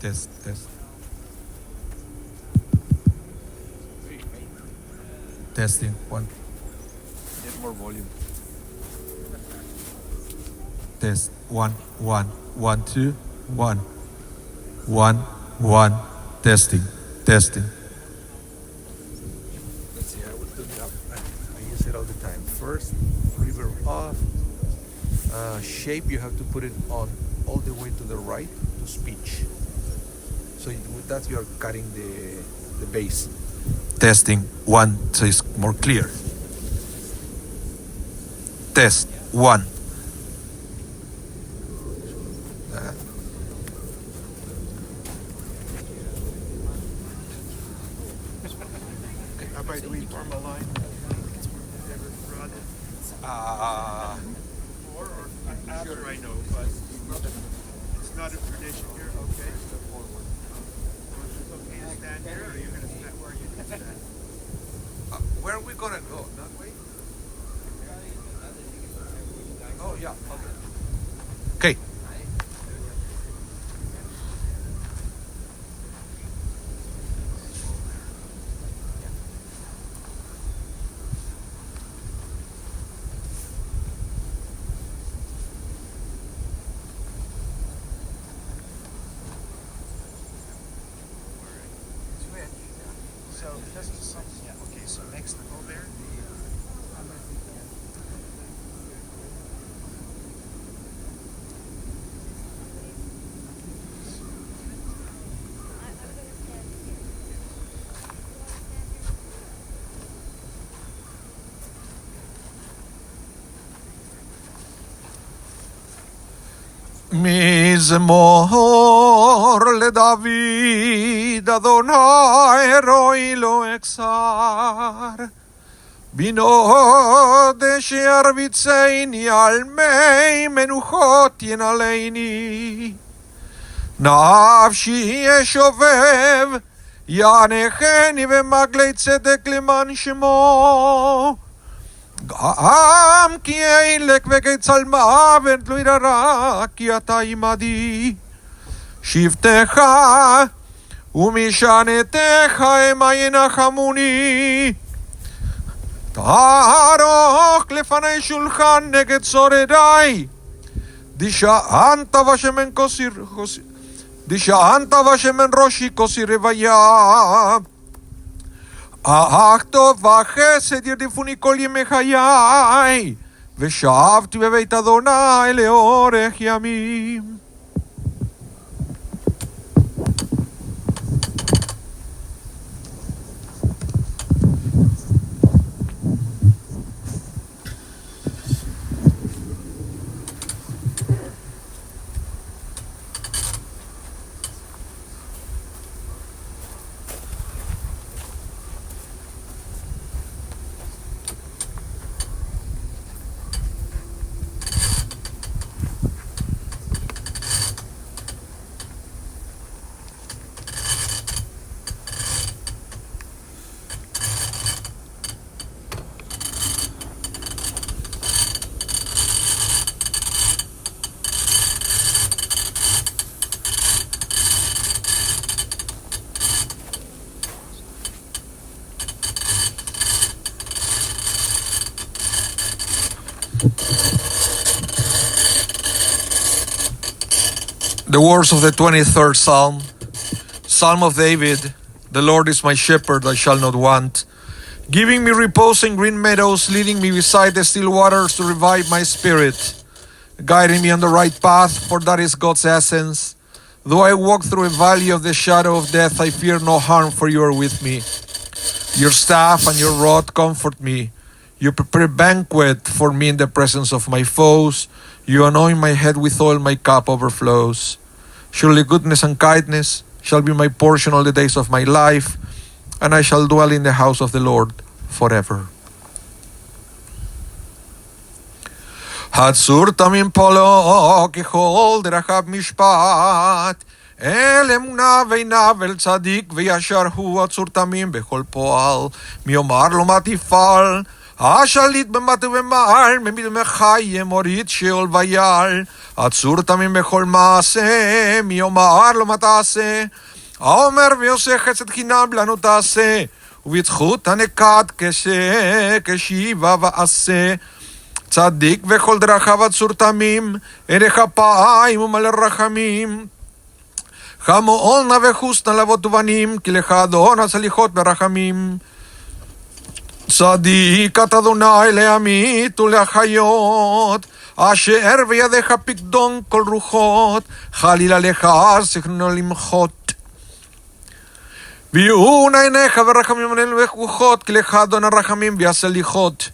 Test. Testing. One. Get more volume. Test. One. 2. 1. 1. Testing. Let's see, I will do it up. I use it all the time. First, reverb off. Shape, you have to put it on all the way to the right to speech. So with that, you are cutting the bass. Testing. 1. So it's more clear. Test. 1. How about do we form a line? Or after I know, but it's not a tradition here. Okay. Okay to stand here, or are you going to stand where you can stand? Where are we gonna go? That way? Oh yeah. Okay. So this is something. Okay, so next go there. מזמור לדוד, אדוני רואי לו אקצר. בינו דשא ירביצני, על מי מנוחות ינעלני. נפשי ישובב, יענכני במגלי צדק למען שמו. גם כי אלק וכצל מוות לא ירא, כי אתה עמדי. שבטך ומשענתך המה ינחמוני. תערוך לפני שולחן נגד שורדיי. דשענת ושמן ראשי כוסי רוויה. אך טוב וחסד ירדפוני כל ימי חיי, ושבתי בבית אדוני לאורך ימים. The words of the 23rd Psalm. Psalm of David. The Lord is my shepherd, I shall not want. Giving me repose in green meadows, leading me beside the still waters to revive my spirit. Guiding me on the right path, for that is God's essence. Though I walk through a valley of the shadow of death, I fear no harm, for you are with me. Your staff and your rod comfort me. You prepare a banquet for me in the presence of my foes. You anoint my head with oil, my cup overflows. Surely goodness and kindness shall be my portion all the days of my life, and I shall dwell in the house of the Lord forever. Hatzur tamim polo kechol derachab mishpat, אל אמונה ועיניו אל צדיק וישר הוא עצור תמים בכל פועל. מי יאמר לו מה תפעל? השליט במט ובמעל, ממית ומחיה מוריד שאול ויעל. עצור תמים בכל מעשה, מי יאמר לו מה תעשה? האומר ויעשה חסד חינם לנו תעשה, ובזכות הנקט כשיבה ועשה. צדיק וכל דרכיו עצור תמים, ערך אפיים ומלא רחמים. חמול נא וחוס נא לבוא ובנים, כי לך אדון הסליחות ברחמים. צדיק אתה אדוני להמית ולהחיות, אשר בידיך פקדון כל רוחות, חלילה לך סכנו למחות. ויהיו עיניך ורחמים עלינו וכוחות, כי לך אדון הרחמים והסליחות.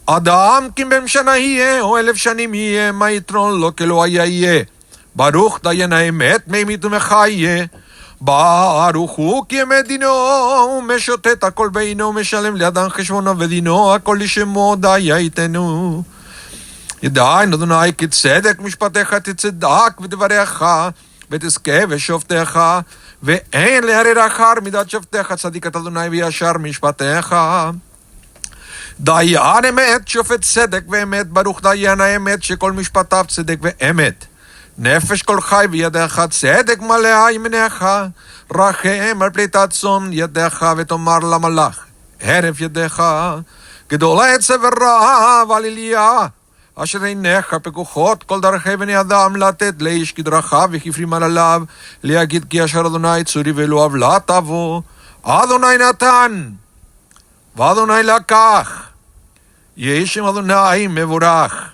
אדם כי בן שנה יהיה, או 1000 שנים יהיה, מה יתרון לו כי לא היה יהיה. ברוך דיין האמת, ממית ומחיה. ברוך הוא כי אמת דינו, ומשוטט הכל בעינו, ומשלם לאדם חשבונו ודינו, הכל לשמו דיה יתנו. ידעין אדוני כי צדק משפטיך תצדק ודבריך, ותזכה ושופטיך, ואין להרר אחר מידת שופטיך, צדיק אתה אדוני וישר משפטיך. דיין אמת שופט צדק ואמת, ברוך דיין האמת שכל משפטיו צדק ואמת. נפש כל חי וידיך צדק מלאה ימיניך, רחם על פליטת צאן ידיך ותאמר למלאך הרף ידיך. גדול עצב ורעב על אליה, אשר עיניך פקוחות כל דרכי בני אדם, לתת לאיש כדרכיו וכפרים על עליו, להגיד כי אשר אדוני צורי ולא עוולה תבוא. אדוני נתן ואדוני לקח, יהי שם אדוני מבורך.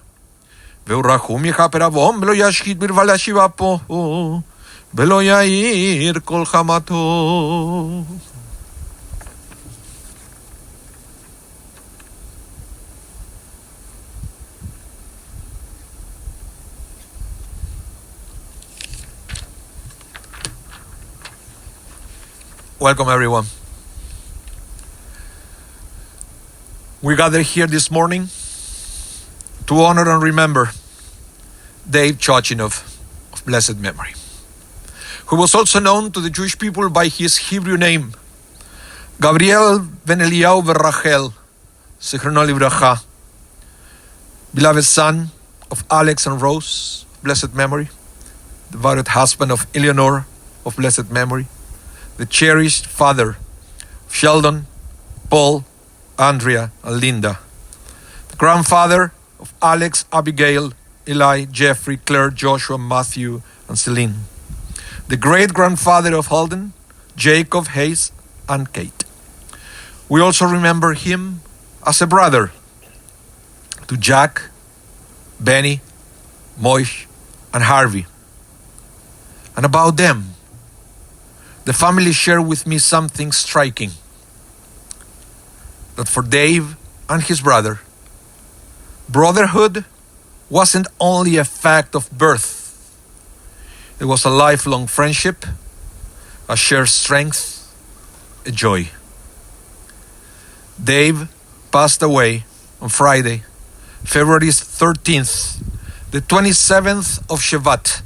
והוא רחום יכפר עוון, ולא ישחית ברבה להשיב אפו, ולא יאיר כל חמתו. Welcome everyone. We gather here this morning to honor and remember Dave Chochinov of blessed memory, who was also known to the Jewish people by his Hebrew name, Gabriel ben Eliyahu ben Rachel, Zichrono Livracha, beloved son of Alex and Rose, blessed memory, devoted husband of Eleanor of blessed memory, the cherished father of Sheldon, Paul, Andrea, and Linda, the grandfather of Alex, Abigail, Eli, Jeffrey, Claire, Joshua, Matthew, and Celine, the great-grandfather of Holden, Jacob, Hayes, and Kate. We also remember him as a brother to Jack, Benny, Moish, and Harvey. And about them, the family shared with me something striking, that for Dave and his brother, brotherhood wasn't only a fact of birth. It was a lifelong friendship, a shared strength, a joy. Dave passed away on Friday, February 13th, the 27th of Shevat,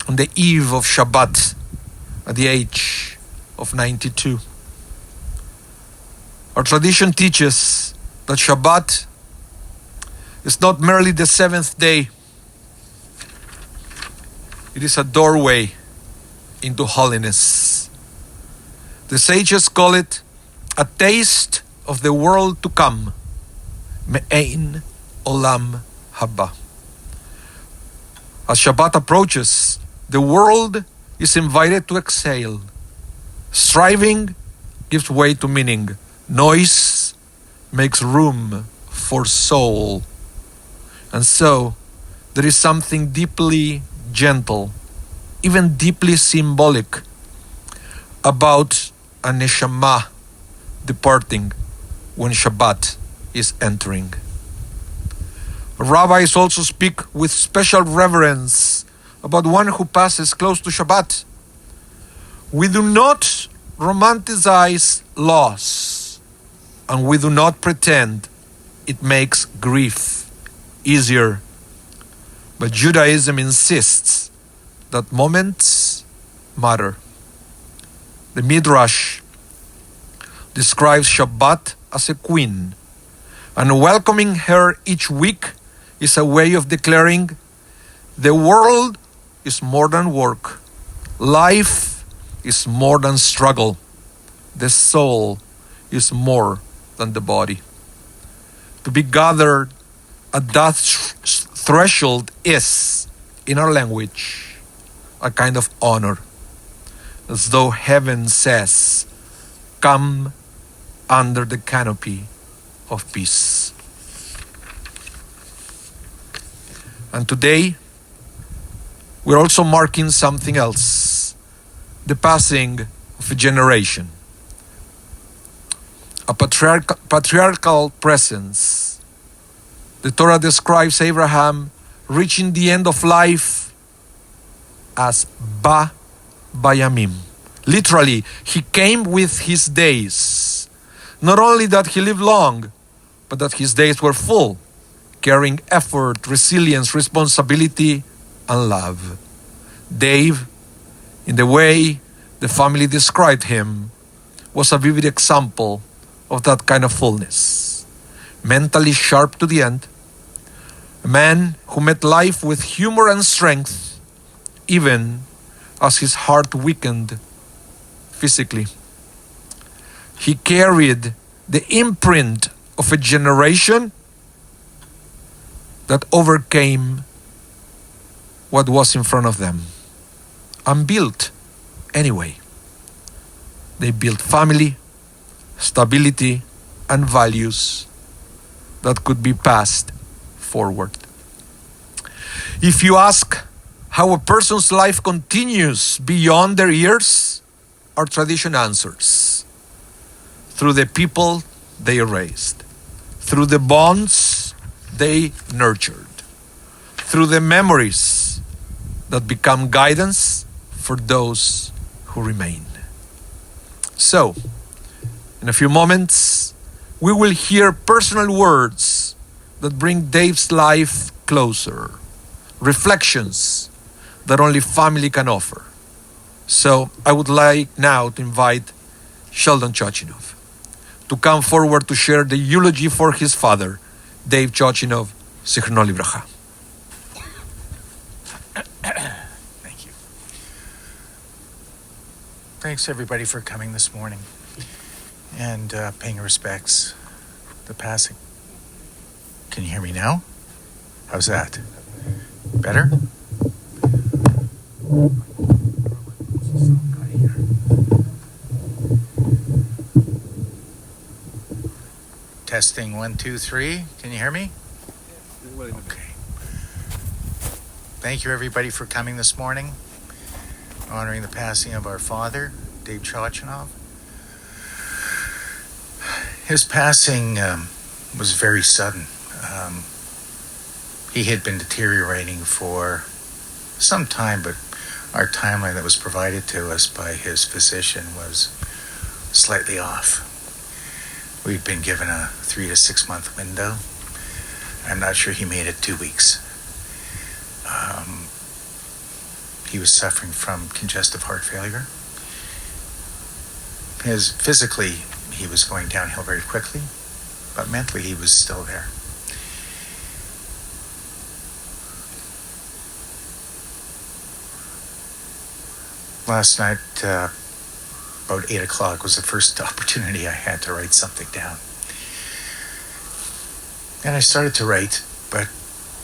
on the eve of Shabbat, at the age of 92. Our tradition teaches that Shabbat is not merely the 7th day. It is a doorway into holiness. The sages call it a taste of the world to come. Me'ein olam haba. As Shabbat approaches, the world is invited to exhale. Striving gives way to meaning. Noise makes room for soul. And so, there is something deeply gentle, even deeply symbolic, about a neshama departing when Shabbat is entering. Rabbis also speak with special reverence about one who passes close to Shabbat. We do not romanticize loss, and we do not pretend it makes grief easier. But Judaism insists that moments matter. The Midrash describes Shabbat as a queen, and welcoming her each week is a way of declaring the world is more than work, life is more than struggle, the soul is more than the body. To be gathered at that threshold is, in our language, a kind of honor, as though heaven says, "Come under the canopy of peace." And today, we're also marking something else, the passing of a generation. A patriarchal presence. The Torah describes Abraham reaching the end of life as Ba Bayamim. Literally, he came with his days. Not only that he lived long, but that his days were full, carrying effort, resilience, responsibility, and love. Dave, in the way the family described him, was a vivid example of that kind of fullness. Mentally sharp to the end, a man who met life with humor and strength, even as his heart weakened physically. He carried the imprint of a generation that overcame what was in front of them and built anyway. They built family, stability, and values that could be passed forward. If you ask how a person's life continues beyond their years, our tradition answers: through the people they raised, through the bonds they nurtured, through the memories that become guidance for those who remain. So, in a few moments, we will hear personal words that bring Dave's life closer, reflections that only family can offer. So I would like now to invite Sheldon Chochinov to come forward to share the eulogy for his father, Dave Chochinov, Zichrono Livracha. Thank you. Thanks everybody for coming this morning and paying respects. The passing. Can you hear me now? How's that? Better? Testing 1, 2, 3. Can you hear me? Okay. Thank you everybody for coming this morning, honoring the passing of our father, Dave Chochinov. His passing was very sudden. He had been deteriorating for some time, but our timeline that was provided to us by his physician was slightly off. We'd been given a 3 to 6 month window. I'm not sure he made it 2 weeks. He was suffering from congestive heart failure. Physically, he was going downhill very quickly, but mentally he was still there. Last night, about 8 o'clock was the first opportunity I had to write something down. And I started to write, but,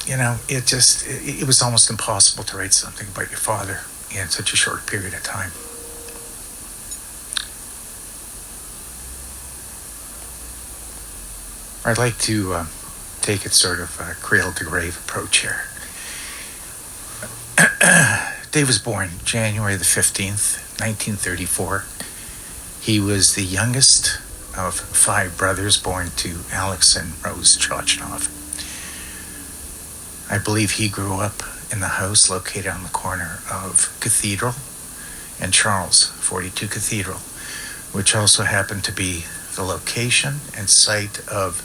it was almost impossible to write something about your father in such a short period of time. I'd like to take it sort of a cradle-to-grave approach here. Dave was born January the 15th, 1934. He was the youngest of 5 brothers born to Alex and Rose Chochinov. I believe he grew up in the house located on the corner of Cathedral and Charles, 42 Cathedral, which also happened to be the location and site of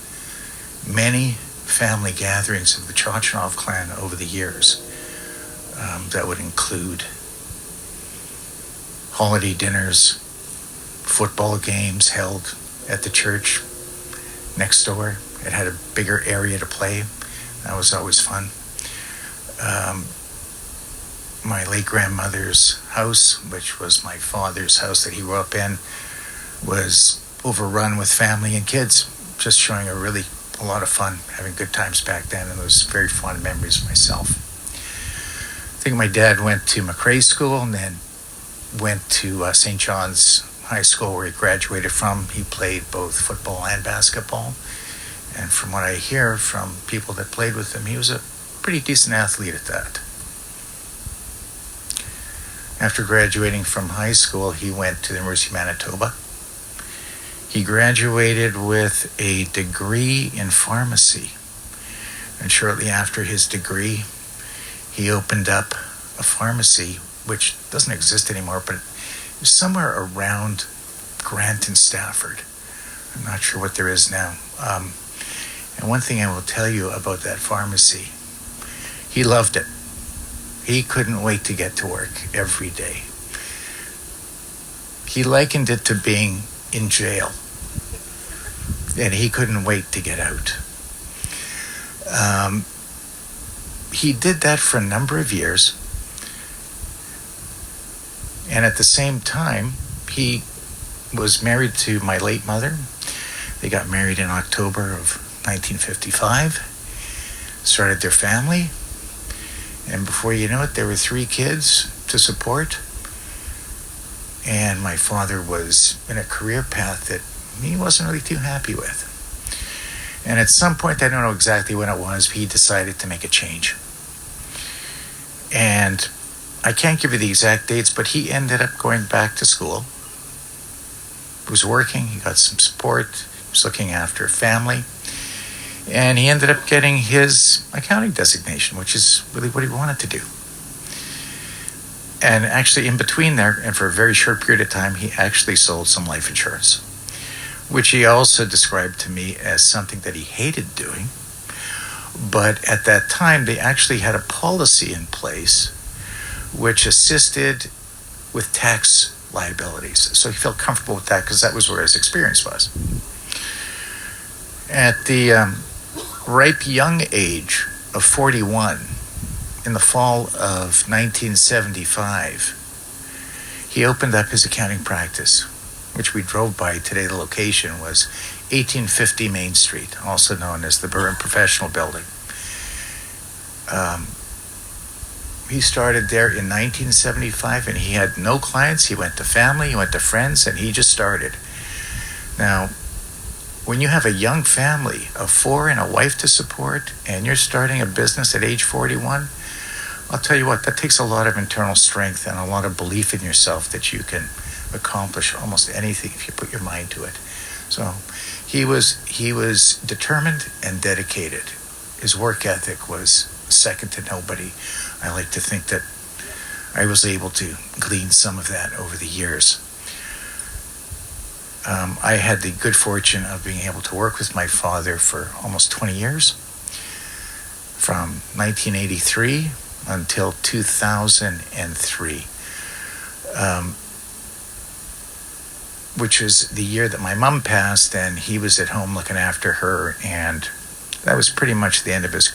many family gatherings of the Chochinov clan over the years. That would include holiday dinners, football games held at the church next door. It had a bigger area to play. That was always fun. My late grandmother's house, which was my father's house that he grew up in, was overrun with family and kids, just showing a lot of fun, having good times back then, and those very fond memories of myself. I think my dad went to McRae School and then went to St. John's High School, where he graduated from. He played both football and basketball, and from what I hear from people that played with him, he was a pretty decent athlete at that. After graduating from high school, he went to the University of Manitoba. He graduated with a degree in pharmacy, and shortly after his degree, he opened up a pharmacy, which doesn't exist anymore, but it was somewhere around Grant and Stafford. I'm not sure what there is now. And one thing I will tell you about that pharmacy, he loved it. He couldn't wait to get to work every day. He likened it to being in jail, and he couldn't wait to get out. He did that for a number of years, and at the same time, he was married to my late mother. They got married in October of 1955, started their family, and before you know it, there were 3 kids to support. And my father was in a career path that he wasn't really too happy with. And at some point, I don't know exactly when it was, he decided to make a change. And I can't give you the exact dates, but he ended up going back to school. He was working, he got some support, he was looking after a family. And he ended up getting his accounting designation, which is really what he wanted to do. And actually in between there, and for a very short period of time, he actually sold some life insurance, which he also described to me as something that he hated doing. But at that time, they actually had a policy in place which assisted with tax liabilities. So he felt comfortable with that because that was where his experience was. At the ripe young age of 41, in the fall of 1975, he opened up his accounting practice, which we drove by today. The location was 1850 Main Street, also known as the Burren Professional Building. He started there in 1975, and he had no clients. He went to family, he went to friends, and he just started. Now, when you have a young family of 4 and a wife to support, and you're starting a business at age 41, I'll tell you what, that takes a lot of internal strength and a lot of belief in yourself that you can accomplish almost anything if you put your mind to it. So he was determined and dedicated. His work ethic was second to nobody. I like to think that I was able to glean some of that over the years. I had the good fortune of being able to work with my father for almost 20 years, from 1983 until 2003, which was the year that my mom passed, and he was at home looking after her, and that was pretty much the end of his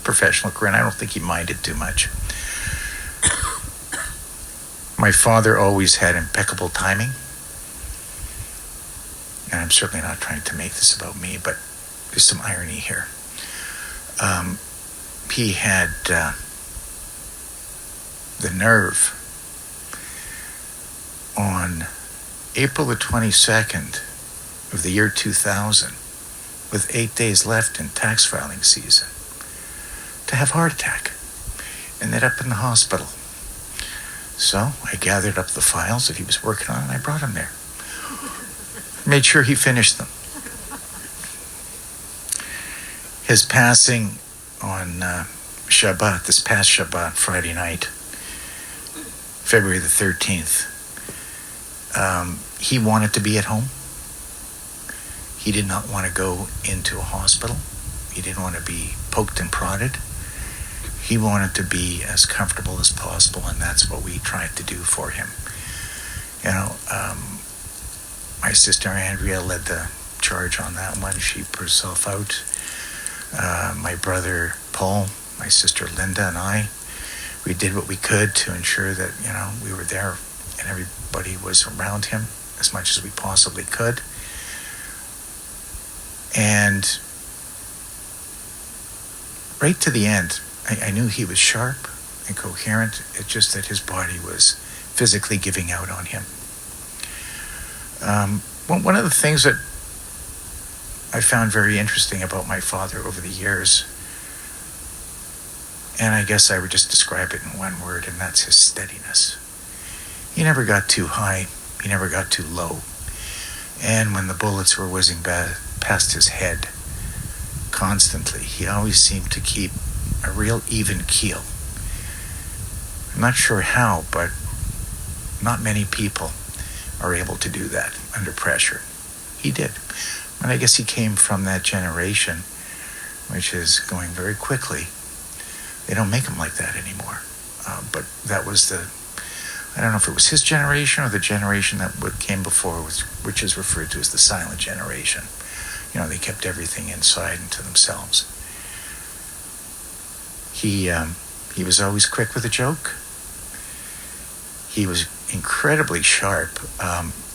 professional career, and I don't think he minded too much. My father always had impeccable timing, and I'm certainly not trying to make this about me, but there's some irony here. He had the nerve on April the 22nd of the year 2000, with 8 days left in tax filing season, to have a heart attack. Ended up in the hospital. So I gathered up the files that he was working on, and I brought him there. Made sure he finished them. His passing on Shabbat, this past Shabbat, Friday night, February the 13th, he wanted to be at home. He did not want to go into a hospital. He didn't want to be poked and prodded. He wanted to be as comfortable as possible, and that's what we tried to do for him. You know, my sister Andrea led the charge on that one. She put herself out. My brother Paul, my sister Linda, and I, we did what we could to ensure that, you know, we were there and everybody was around him as much as we possibly could. And right to the end, I knew he was sharp and coherent. It's just that his body was physically giving out on him. One of the things that I found very interesting about my father over the years, and I guess I would just describe it in one word, and that's his steadiness. He never got too high, he never got too low. And when the bullets were whizzing past his head constantly, he always seemed to keep a real even keel. I'm not sure how, but not many people are able to do that under pressure. He did. And I guess he came from that generation, which is going very quickly. They don't make them like that anymore. But that was I don't know if it was his generation or the generation that came before, which is referred to as the silent generation. You know, they kept everything inside and to themselves. He was always quick with a joke. He was incredibly sharp.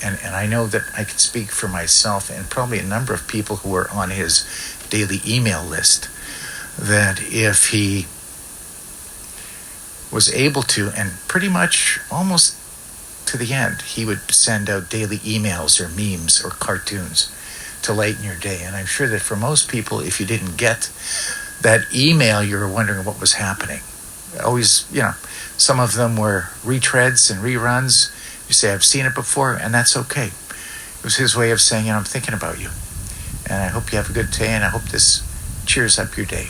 And I know that I can speak for myself and probably a number of people who were on his daily email list, that if he was able to, and pretty much almost to the end, he would send out daily emails or memes or cartoons to lighten your day. And I'm sure that for most people, if you didn't get that email, you were wondering what was happening. Always, you know, some of them were retreads and reruns. You say, I've seen it before, and that's okay. It was his way of saying, you know, I'm thinking about you. And I hope you have a good day, and I hope this cheers up your day.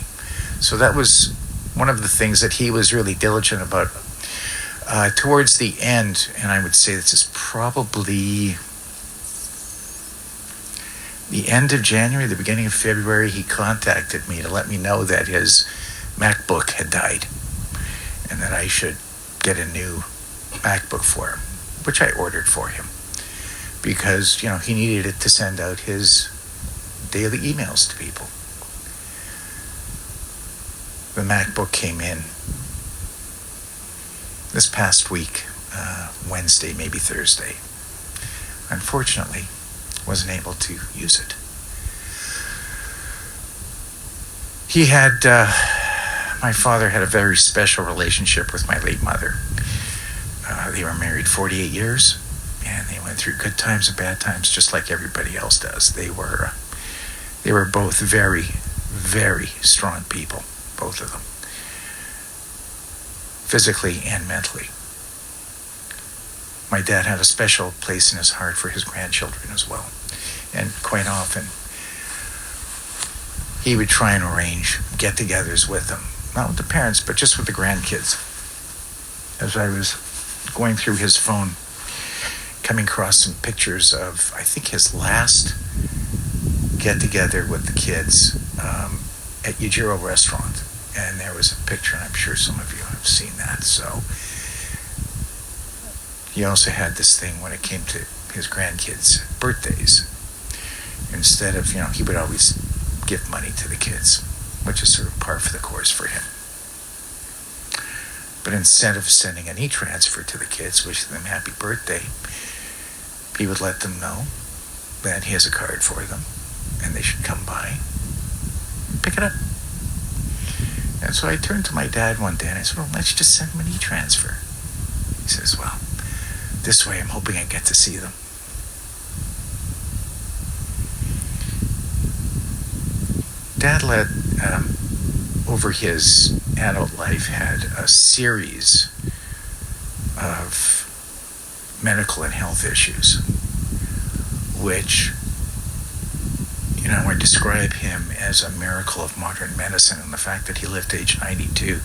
So that was one of the things that he was really diligent about. Towards the end, and I would say this is probably the end of January, the beginning of February, he contacted me to let me know that his MacBook had died and that I should get a new MacBook for him, which I ordered for him because, you know, he needed it to send out his daily emails to people. The MacBook came in this past week, Wednesday, maybe Thursday. Unfortunately, wasn't able to use it. He had, my father had a very special relationship with my late mother. They were married 48 years, and they went through good times and bad times, just like everybody else does. They were both very, very strong people, both of them, physically and mentally. My dad had a special place in his heart for his grandchildren as well. And quite often, he would try and arrange get-togethers with them. Not with the parents, but just with the grandkids. As I was going through his phone, coming across some pictures of, I think, his last get-together with the kids at Yajiro Restaurant. And there was a picture, and I'm sure some of you have seen that. So he also had this thing when it came to his grandkids' birthdays. Instead of, you know, he would always give money to the kids, which is sort of par for the course for him. But instead of sending an e-transfer to the kids, wishing them happy birthday, he would let them know that he has a card for them and they should come by and pick it up. And so I turned to my dad one day and I said, well, let's just send him an e-transfer. He says, well, this way I'm hoping I get to see them. Dad led, over his adult life, had a series of medical and health issues, which, you know, I describe him as a miracle of modern medicine, and the fact that he lived to age 92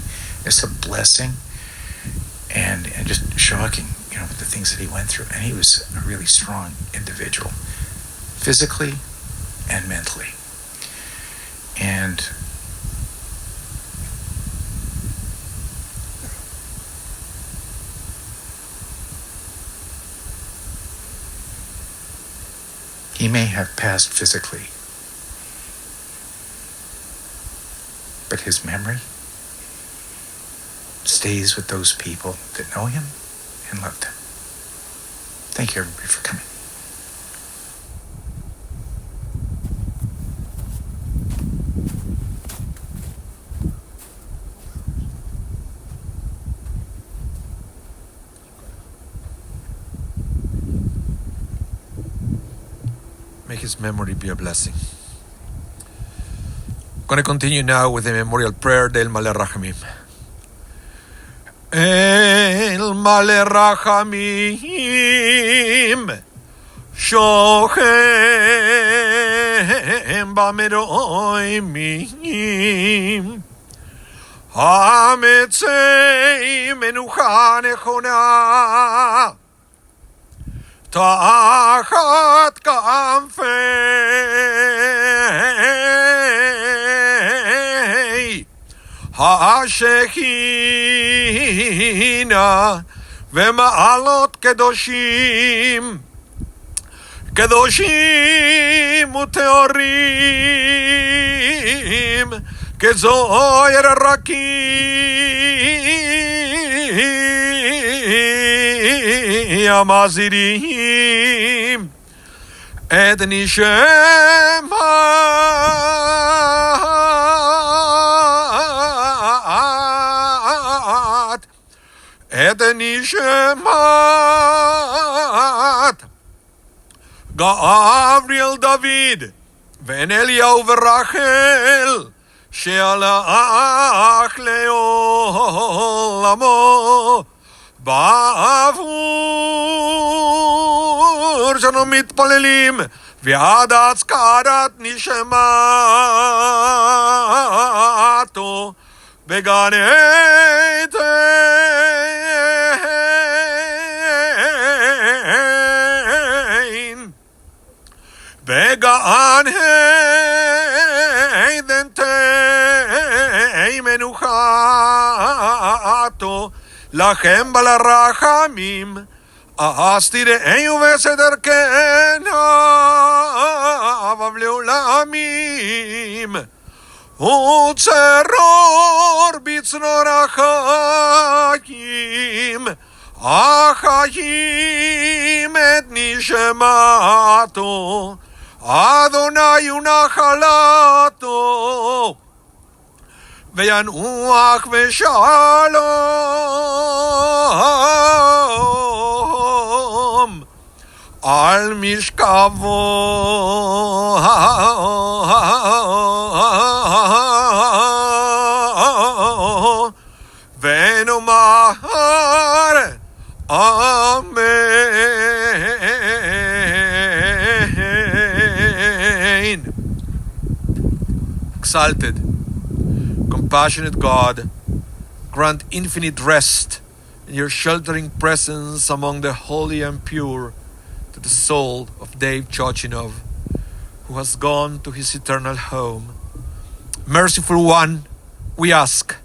is a blessing and just shocking, you know, with the things that he went through. And he was a really strong individual, physically and mentally. And He may have passed physically, but his memory stays with those people that know him and love him. Thank you, everybody, for coming. May his memory be a blessing. I'm going to continue now with the memorial prayer del Maleh Rachamim. El Maleh Rachamim Shochem Bameroimim Hametzei Menucha Nechona תחת כנפי השכינה ומעלות קדושים קדושים וטהורים כזוהר רקיע המזהירים את נשמת גבריאל דוד בן אליהו ורחל שהלך לעולמו בעבור שאנו מתפללים ועד הצקרת נשמתו בגן עדן בגן עדן תהי מנוחתו לכם בלרחמים אז תראינו בסדר כנעיו לעולמים וצרור בצרור החיים החיים את נשמתו אדוני ונחלתו וינוח ושלום על משכבו ונאמר אמן. Exalted, compassionate God, grant infinite rest in your sheltering presence among the holy and pure to the soul of Dave Chochinov, who has gone to his eternal home. Merciful One, we ask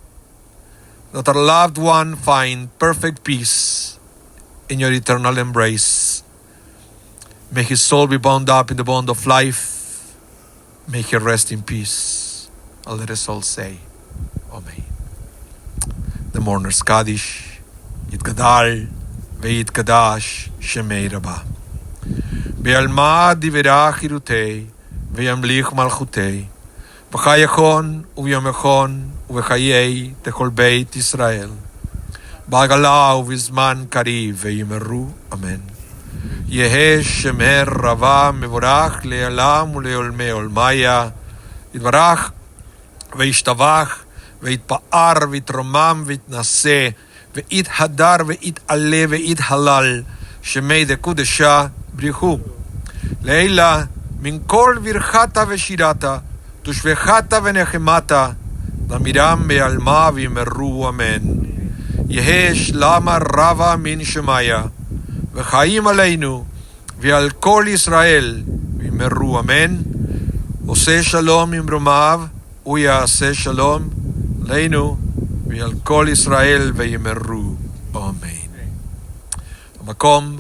that our loved one find perfect peace in your eternal embrace. May his soul be bound up in the bond of life. May he rest in peace. And let us all say, Amen. The mourner's Kaddish, Yitgadal, Ve'yitkadash, Shemei Rabbah. Be'alma divirach hirutei, ve'yamlich malchutei, b'chayachon u'vyomechon u'v'chayei techol beit Israel, b'agala u'vizman kariv ve'yimeru. Amen. Yehe shemer Rabbah mevorach le'alam u'le'olmei olmaya, yitvarach וישתבח, ויתפאר, ויתרומם, ויתנשא, ויתהדר, ויתעלה, ויתהלל, שמי דקודשה בריחו. לילה, מן כל ברכתה ושירתה, תושבחתה ונחמתה, נמירם בעלמה וימרו אמן. יהא שלמה רבה מן שמיה, וחיים עלינו, ועל כל ישראל, וימרו אמן. עושה שלום ממרומיו, הוא יעשה שלום לנו ועל כל ישראל וימרו אמן. המקום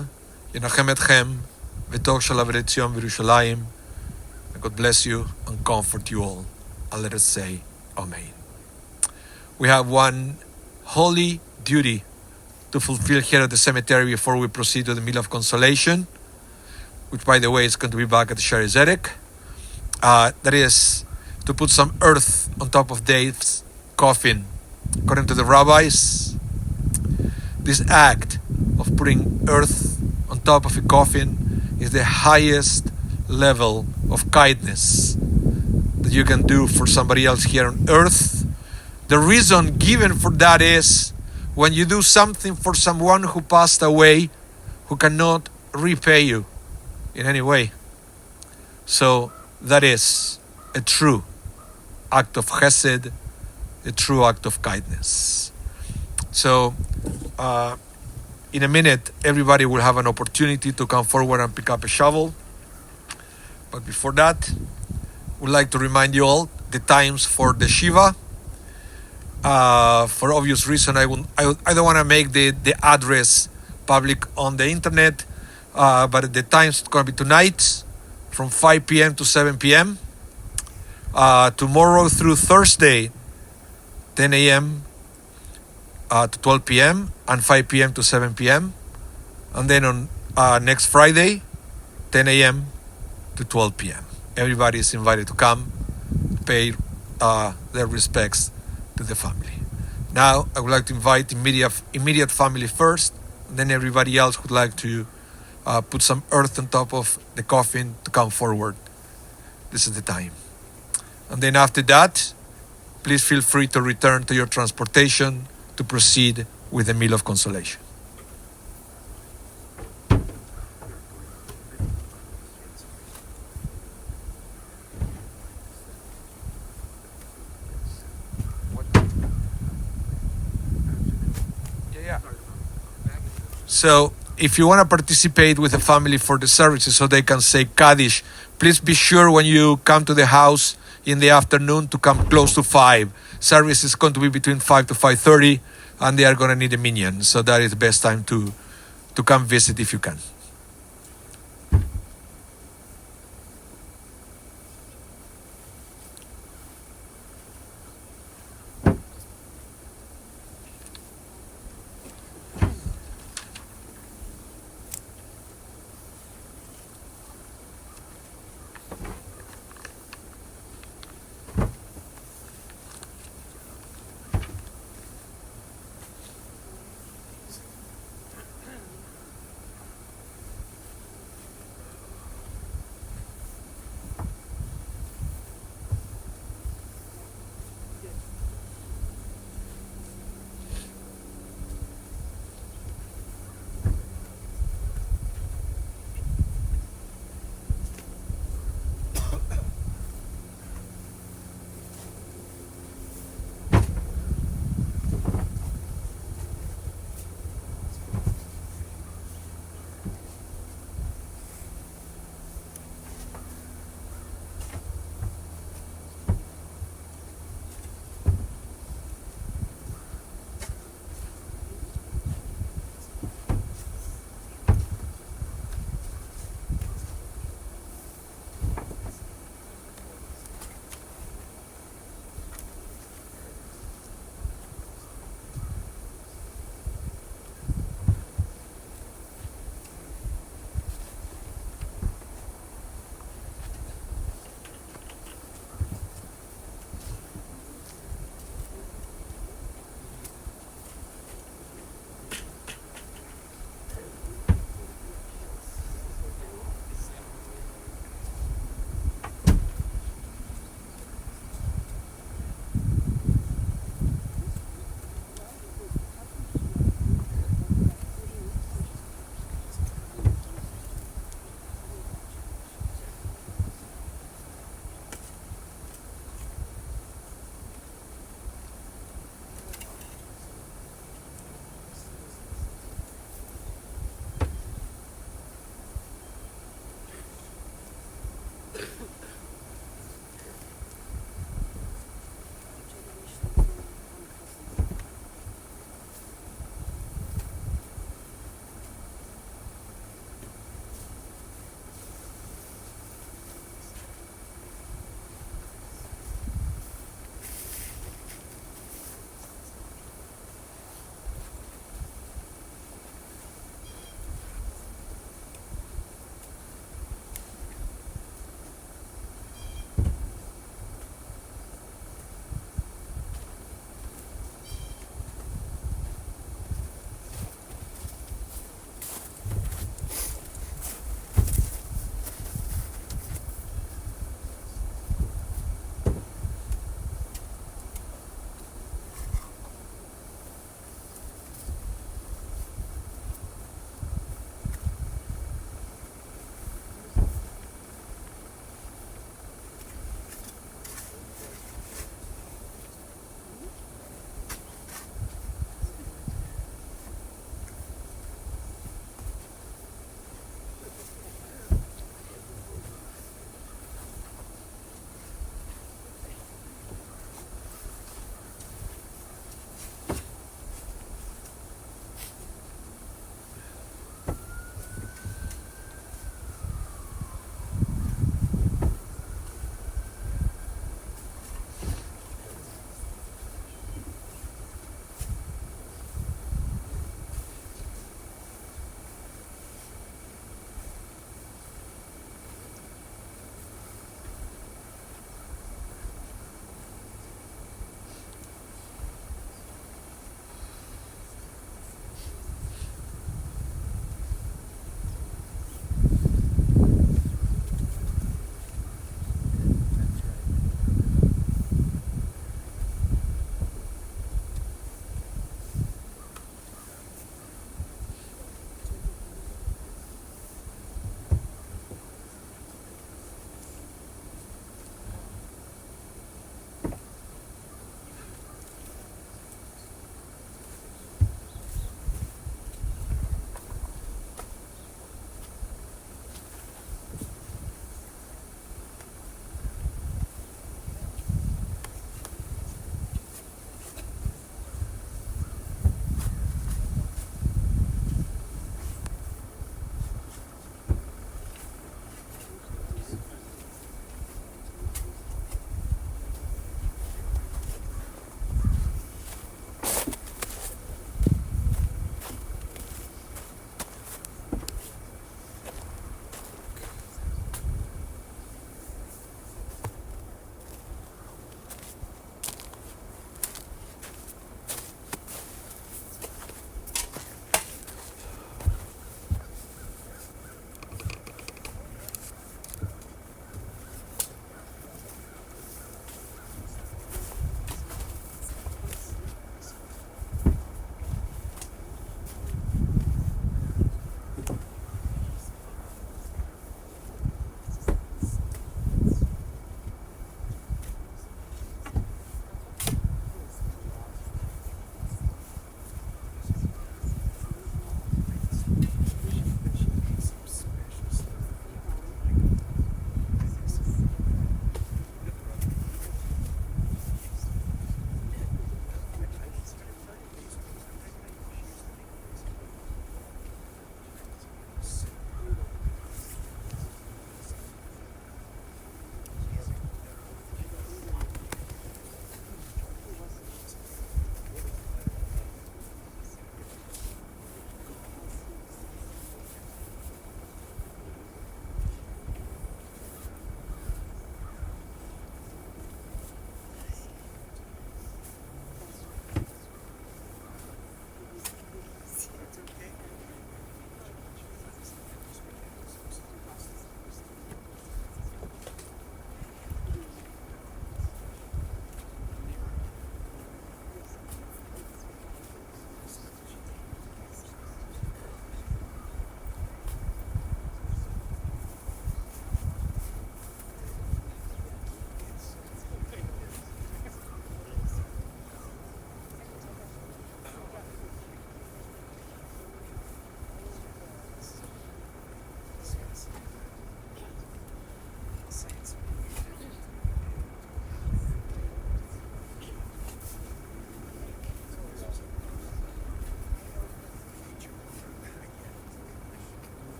ינחם אתכם V'tov shalavet Zion v'Yerushalayim. May God bless you and comfort you all. And let us say, Amen. We have one holy duty to fulfill here at the cemetery before we proceed to the meal of consolation, which, by the way, is going to be back at the Shaarey Zedek. That is to put some earth on top of Dave's coffin. According to the rabbis, this act of putting earth on top of a coffin is the highest level of kindness that you can do for somebody else here on earth. The reason given for that is when you do something for someone who passed away, who cannot repay you in any way. So that is a true act of chesed, a true act of kindness. So in a minute, everybody will have an opportunity to come forward and pick up a shovel. But before that, we'd like to remind you all the times for the Shiva. For obvious reason, I don't want to make the address public on the internet, but the times it's going to be tonight from 5 p.m. to 7 p.m. Tomorrow through Thursday, 10 a.m. To 12 p.m. and 5 p.m. to 7 p.m. And then on next Friday, 10 a.m. to 12 p.m. Everybody is invited to come, pay their respects to the family. Now, I would like to invite immediate family first, and then everybody else who would like to put some earth on top of the coffin to come forward. This is the time. And then after that, please feel free to return to your transportation to proceed with the meal of consolation. So if you want to participate with the family for the services so they can say Kaddish, please be sure when you come to the house in the afternoon to come close to 5. Service is going to be between 5 to 5:30, and they are going to need a minyan. So that is the best time to come visit if you can.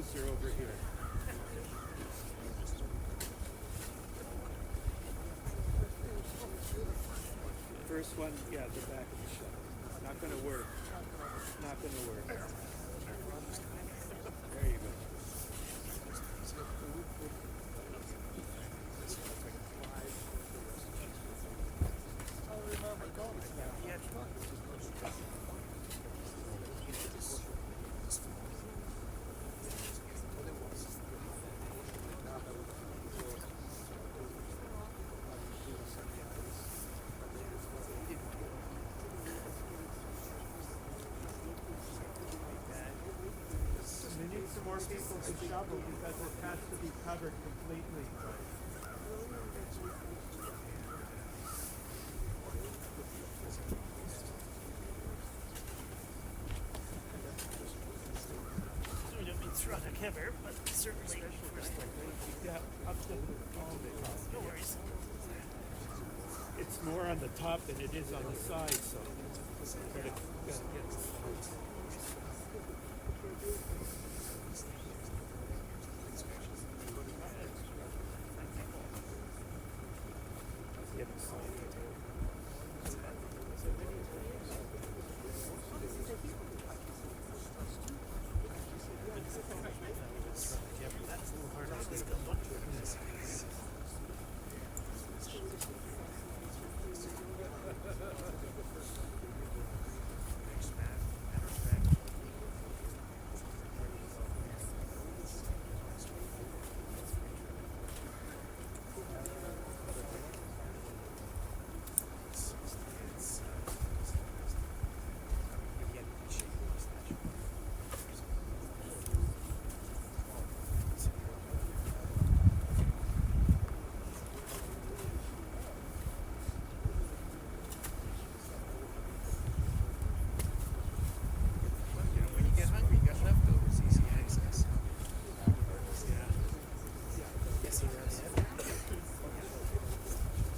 closer over here. First one, yeah, the back of the shell. Not going to work. Not going to work. There you go. We need some more people to shovel because it has to be covered completely. We don't mean throughout the cover, but certainly first. Yeah, up to No worries. it's more on the top than it is on the side, so. But it,